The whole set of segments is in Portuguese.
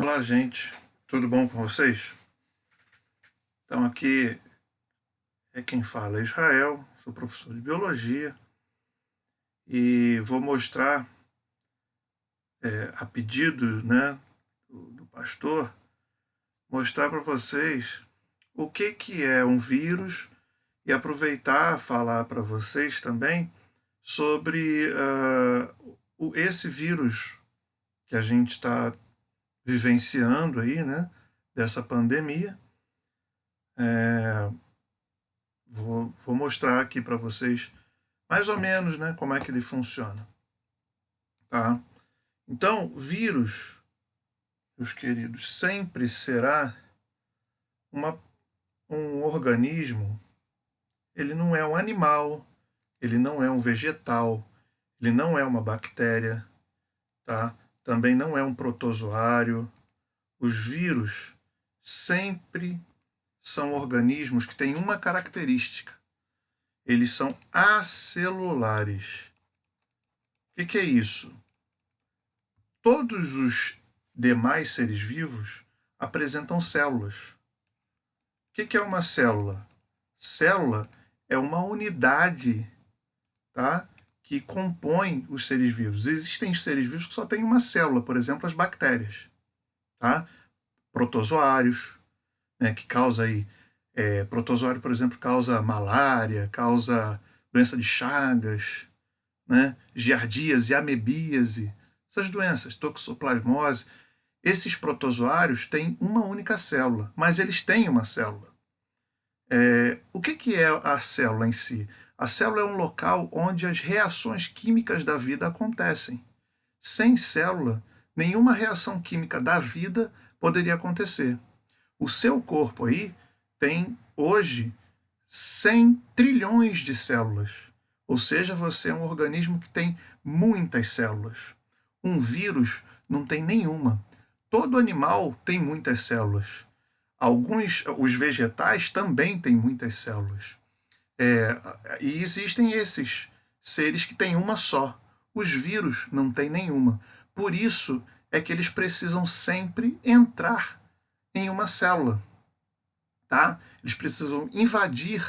Olá, gente. Tudo bom com vocês? Então, aqui é quem fala é Israel, sou professor de biologia e vou mostrar, a pedido, né, do pastor, mostrar para vocês o que é um vírus e aproveitar falar para vocês também sobre esse vírus que a gente está vivenciando aí, né, dessa pandemia. Vou mostrar aqui para vocês mais ou menos, né, como é que ele funciona, tá? Então, vírus, meus queridos, sempre será uma, um organismo. Ele não é um animal, ele não é um vegetal, ele não é uma bactéria, tá? Também não é um protozoário. Os vírus sempre são organismos que têm uma característica: eles são acelulares. O que é isso? Todos os demais seres vivos apresentam células. O que é uma célula? Célula é uma unidade, tá, que compõe os seres vivos. Existem seres vivos que só têm uma célula, por exemplo, as bactérias, tá? Protozoários, né, que causa aí, protozoário, por exemplo, causa malária, causa doença de Chagas, né, giardíase, amebíase, essas doenças, toxoplasmose. Esses protozoários têm uma única célula, mas eles têm uma célula. O que é a célula em si? A célula é um local onde as reações químicas da vida acontecem. Sem célula, nenhuma reação química da vida poderia acontecer. O seu corpo aí tem hoje 100 trilhões de células. Ou seja, você é um organismo que tem muitas células. Um vírus não tem nenhuma. Todo animal tem muitas células. Os vegetais também têm muitas células. E existem esses seres que têm uma só. Os vírus não têm nenhuma. Por isso é que eles precisam sempre entrar em uma célula, tá? Eles precisam invadir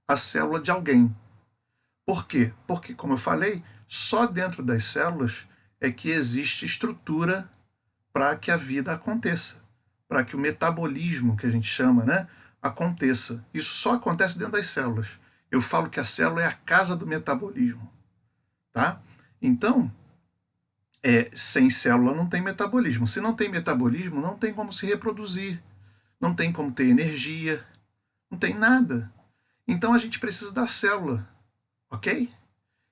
a célula de alguém. Por quê? Porque, como eu falei, só dentro das células é que existe estrutura para que a vida aconteça, para que o metabolismo, que a gente chama, né, aconteça. Isso só acontece dentro das células. Eu falo que a célula é a casa do metabolismo, tá? Então, sem célula não tem metabolismo. Se não tem metabolismo, não tem como se reproduzir, não tem como ter energia, não tem nada. Então a gente precisa da célula, ok?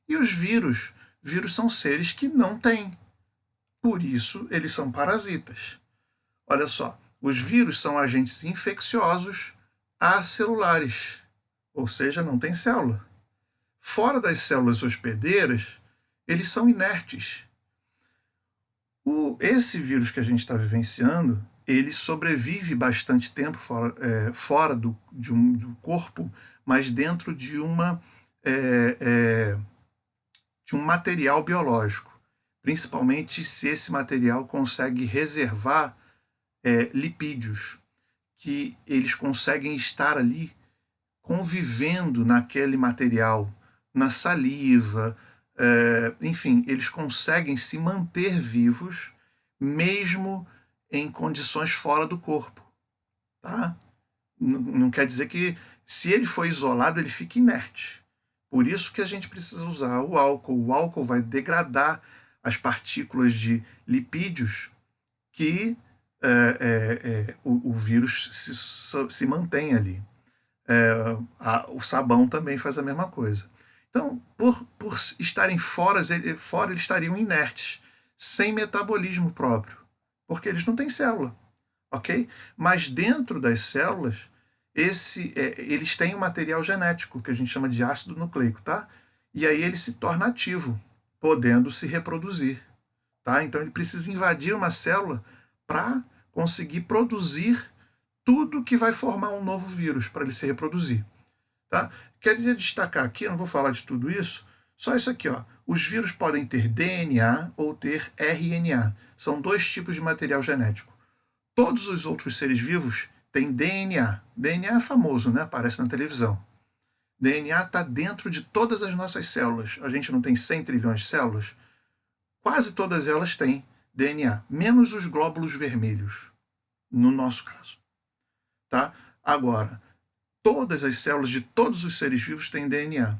E os vírus? Vírus são seres que não têm. Por isso, eles são parasitas. Olha só, os vírus são agentes infecciosos acelulares, ou seja, não tem célula. Fora das células hospedeiras, eles são inertes. Esse vírus que a gente está vivenciando, ele sobrevive bastante tempo fora do corpo, mas dentro de de um material biológico, principalmente se esse material consegue reservar lipídios, que eles conseguem estar ali convivendo naquele material, na saliva, enfim, eles conseguem se manter vivos mesmo em condições fora do corpo, tá? Não quer dizer que se ele for isolado ele fica inerte. Por isso que a gente precisa usar o álcool. O álcool vai degradar as partículas de lipídios que o vírus se mantém ali. O sabão também faz a mesma coisa. Então, por estarem fora, eles estariam inertes, sem metabolismo próprio, porque eles não têm célula, ok? Mas dentro das células, eles têm um material genético, que a gente chama de ácido nucleico, tá? E aí ele se torna ativo, podendo se reproduzir, tá? Então ele precisa invadir uma célula para conseguir produzir tudo que vai formar um novo vírus para ele se reproduzir, tá? Queria destacar aqui, eu não vou falar de tudo isso, só isso aqui, ó. Os vírus podem ter DNA ou ter RNA. São dois tipos de material genético. Todos os outros seres vivos têm DNA. DNA é famoso, né? Aparece na televisão. DNA está dentro de todas as nossas células. A gente não tem 100 trilhões de células? Quase todas elas têm DNA, menos os glóbulos vermelhos, no nosso caso. Tá? Agora, todas as células de todos os seres vivos têm DNA.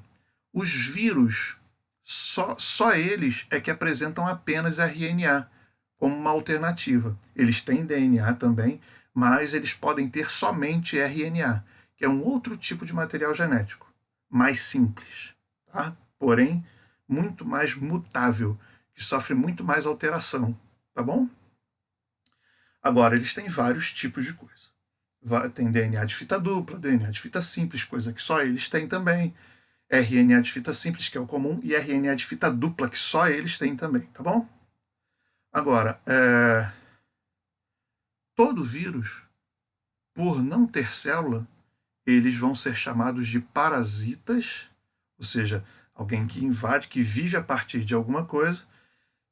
Os vírus, só eles é que apresentam apenas RNA como uma alternativa. Eles têm DNA também, mas eles podem ter somente RNA, que é um outro tipo de material genético, mais simples, tá? Porém, muito mais mutável, que sofre muito mais alteração, tá bom? Agora, eles têm vários tipos de coisa. Tem DNA de fita dupla, DNA de fita simples, coisa que só eles têm também. RNA de fita simples, que é o comum, e RNA de fita dupla, que só eles têm também, tá bom? Agora, todo vírus, por não ter célula, eles vão ser chamados de parasitas, ou seja, alguém que invade, que vive a partir de alguma coisa,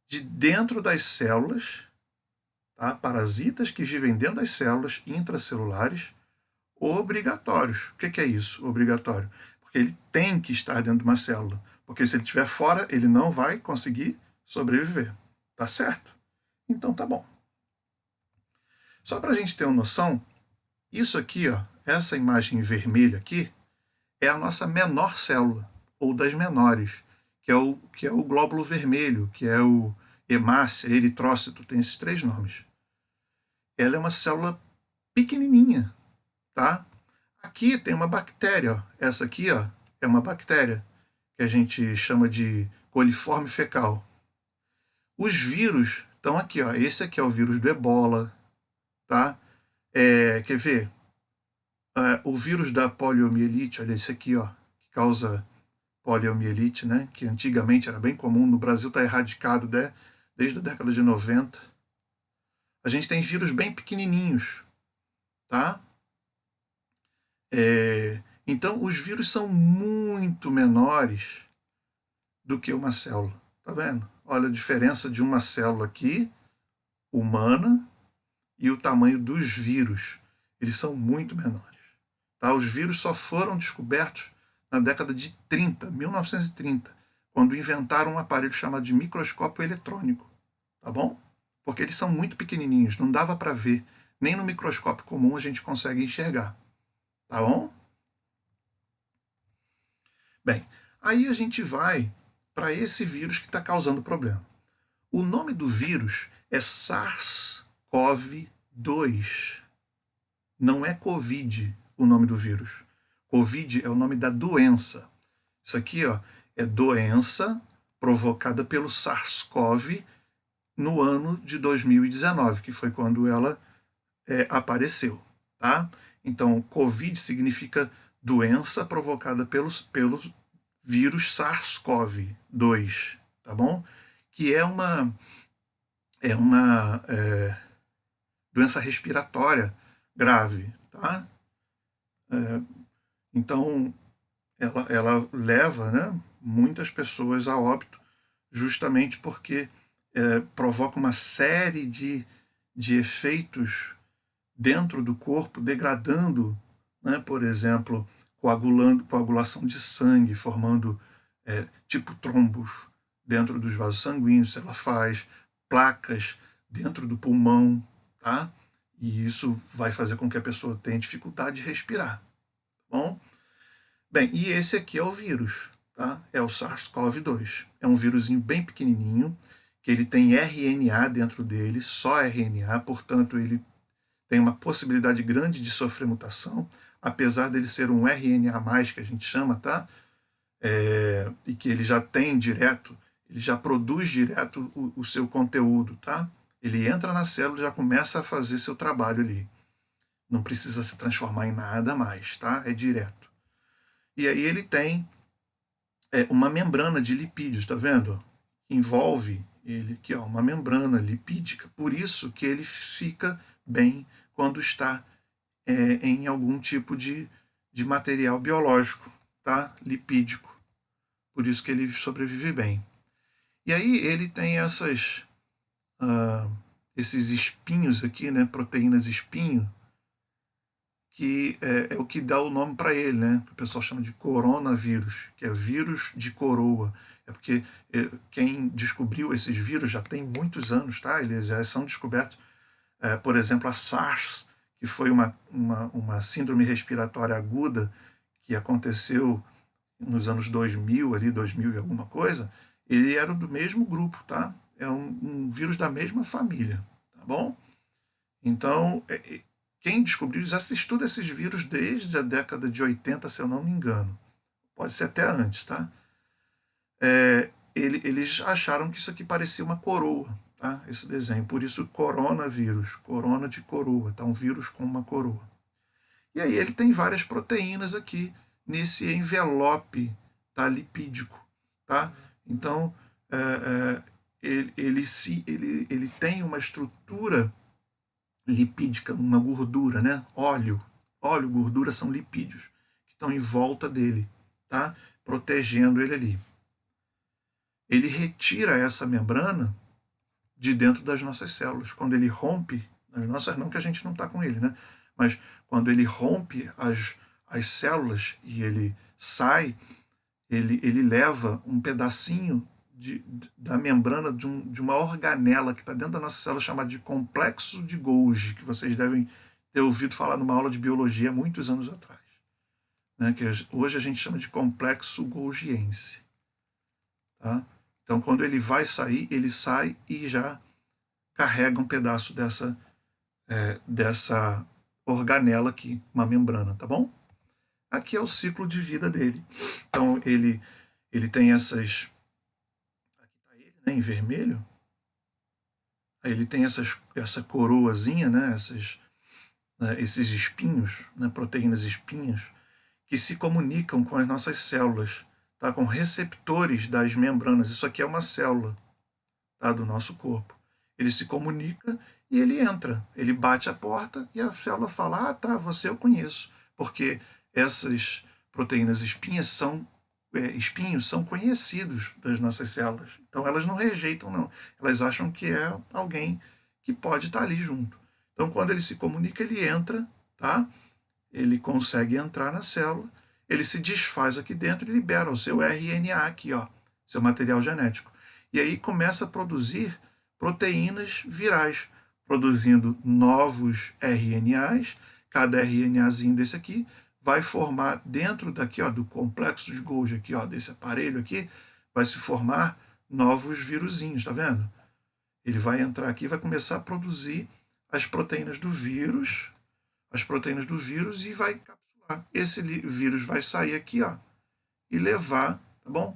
de dentro das células, tá? Parasitas que vivem dentro das células intracelulares, obrigatórios. O que é isso, obrigatório? Porque ele tem que estar dentro de uma célula, porque se ele estiver fora, ele não vai conseguir sobreviver. Tá certo? Então tá bom. Só para a gente ter uma noção, isso aqui, ó, essa imagem vermelha aqui, é a nossa menor célula, ou das menores, que é o glóbulo vermelho, que é o hemácia, eritrócito, tem esses 3 nomes. Ela é uma célula pequenininha, tá? Aqui tem uma bactéria, ó. Essa aqui, ó, é uma bactéria que a gente chama de coliforme fecal. Os vírus estão aqui, ó. Esse aqui é o vírus do Ebola, tá? Quer ver? O vírus da poliomielite, olha esse aqui, ó, que causa poliomielite, né? Que antigamente era bem comum, no Brasil está erradicado desde a década de 90. A gente tem vírus bem pequenininhos, tá? Então, os vírus são muito menores do que uma célula. Tá vendo? Olha a diferença de uma célula aqui, humana, e o tamanho dos vírus. Eles são muito menores. Tá? Os vírus só foram descobertos na década de 30, 1930, quando inventaram um aparelho chamado de microscópio eletrônico. Tá bom? Porque eles são muito pequenininhos, não dava para ver. Nem no microscópio comum a gente consegue enxergar. Tá bom? Bem, aí a gente vai para esse vírus que está causando problema. O nome do vírus é SARS-CoV-2. Não é Covid o nome do vírus. Covid é o nome da doença. Isso aqui, ó, é doença provocada pelo SARS-CoV no ano de 2019, que foi quando ela apareceu. Tá? Então, Covid significa doença provocada pelo vírus SARS-CoV-2, tá bom? Que é uma doença respiratória grave, tá? Então, ela leva, né, muitas pessoas a óbito justamente porque provoca uma série de efeitos dentro do corpo, degradando, né, por exemplo, coagulação de sangue, formando tipo trombos dentro dos vasos sanguíneos, ela faz placas dentro do pulmão, tá? E isso vai fazer com que a pessoa tenha dificuldade de respirar, tá bom? Bem, e esse aqui é o vírus, tá? É o SARS-CoV-2. É um vírusinho bem pequenininho, que ele tem RNA dentro dele, só RNA, portanto ele tem uma possibilidade grande de sofrer mutação, apesar dele ser um RNA+, que a gente chama, tá? E que ele já tem direto, ele já produz direto o seu conteúdo, tá? Ele entra na célula e já começa a fazer seu trabalho ali. Não precisa se transformar em nada mais, tá? É direto. E aí ele tem uma membrana de lipídios, tá vendo? Envolve ele aqui, ó, uma membrana lipídica. Por isso que ele fica bem quando está em algum tipo de material biológico, tá? Lipídico. Por isso que ele sobrevive bem. E aí ele tem esses espinhos aqui, né, proteínas espinho, que é o que dá o nome para ele, né, que o pessoal chama de coronavírus, que é vírus de coroa. É porque quem descobriu esses vírus já tem muitos anos, tá? Eles já são descobertos. Por exemplo, a SARS, que foi uma síndrome respiratória aguda que aconteceu nos anos 2000, ali, 2000 e alguma coisa, ele era do mesmo grupo, tá? É um vírus da mesma família, tá bom? Então, quem descobriu, já se estuda esses vírus desde a década de 80, se eu não me engano. Pode ser até antes, tá? Eles acharam que isso aqui parecia uma coroa, tá? Esse desenho. Por isso, coronavírus, corona de coroa, tá? Um vírus com uma coroa. E aí ele tem várias proteínas aqui nesse envelope, tá? Lipídico, tá? Então, ele tem uma estrutura lipídica, uma gordura, né? Óleo, gordura são lipídios que estão em volta dele, tá? Protegendo ele ali. Ele retira essa membrana de dentro das nossas células. Quando ele rompe, as nossas não, que a gente não está com ele, né? Mas quando ele rompe as células e ele sai, ele leva um pedacinho da membrana de uma organela que está dentro da nossa célula, chamada de complexo de Golgi, que vocês devem ter ouvido falar numa aula de biologia há muitos anos atrás, né? Que hoje a gente chama de complexo golgiense. Tá? Então, quando ele vai sair, ele sai e já carrega um pedaço dessa organela aqui, uma membrana, tá bom? Aqui é o ciclo de vida dele. Então, ele tem essas... Aqui está ele, né, em vermelho. Aí ele tem essa coroazinha, né, esses espinhos, né, proteínas espinhas, que se comunicam com as nossas células, tá, com receptores das membranas. Isso aqui é uma célula, tá, do nosso corpo. Ele se comunica e ele entra. Ele bate a porta e a célula fala: ah, tá, você eu conheço. Porque essas proteínas espinhos são conhecidos das nossas células. Então elas não rejeitam, não. Elas acham que é alguém que pode estar ali junto. Então quando ele se comunica, ele entra, tá? Ele consegue entrar na célula, ele se desfaz aqui dentro e libera o seu RNA aqui, ó, seu material genético. E aí começa a produzir proteínas virais, produzindo novos RNAs. Cada RNAzinho desse aqui vai formar dentro daqui, ó, do complexo de Golgi aqui, ó, desse aparelho aqui, vai se formar novos vírusinhos, tá vendo? Ele vai entrar aqui e vai começar a produzir as proteínas do vírus, e vai encapsular. Esse vírus vai sair aqui, ó, e levar, tá bom?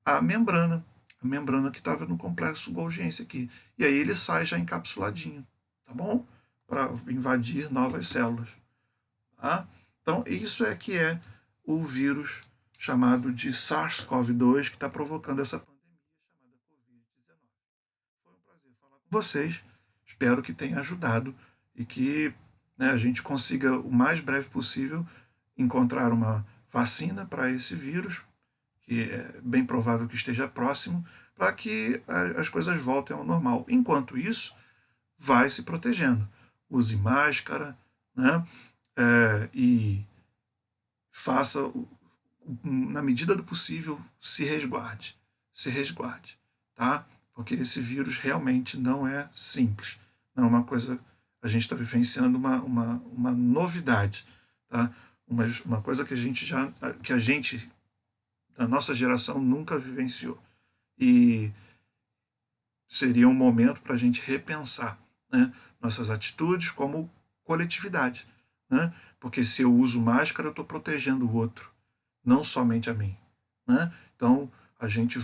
A membrana que estava no complexo golgiense aqui. E aí ele sai já encapsuladinho, tá bom? Para invadir novas células. Tá? Então, isso é que é o vírus chamado de SARS-CoV-2 que está provocando essa pandemia chamada Covid-19. Foi um prazer falar com vocês. Espero que tenha ajudado e que, né, a gente consiga, o mais breve possível, encontrar uma vacina para esse vírus, que é bem provável que esteja próximo, para que as coisas voltem ao normal. Enquanto isso, vai se protegendo. Use máscara, né? E faça, na medida do possível, se resguarde. Se resguarde, tá? Porque esse vírus realmente não é simples. Não é uma coisa... A gente está vivenciando uma novidade, tá? Uma coisa que a gente, da nossa geração, nunca vivenciou. E seria um momento para a gente repensar, né, nossas atitudes como coletividade, né? Porque se eu uso máscara, eu estou protegendo o outro, não somente a mim, né? Então, a gente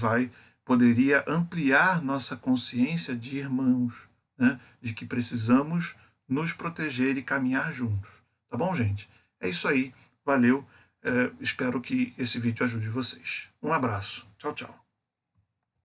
poderia ampliar nossa consciência de irmãos, né? De que precisamos nos proteger e caminhar juntos. Tá bom, gente? É isso aí. Valeu. Espero que esse vídeo ajude vocês. Um abraço. Tchau, tchau.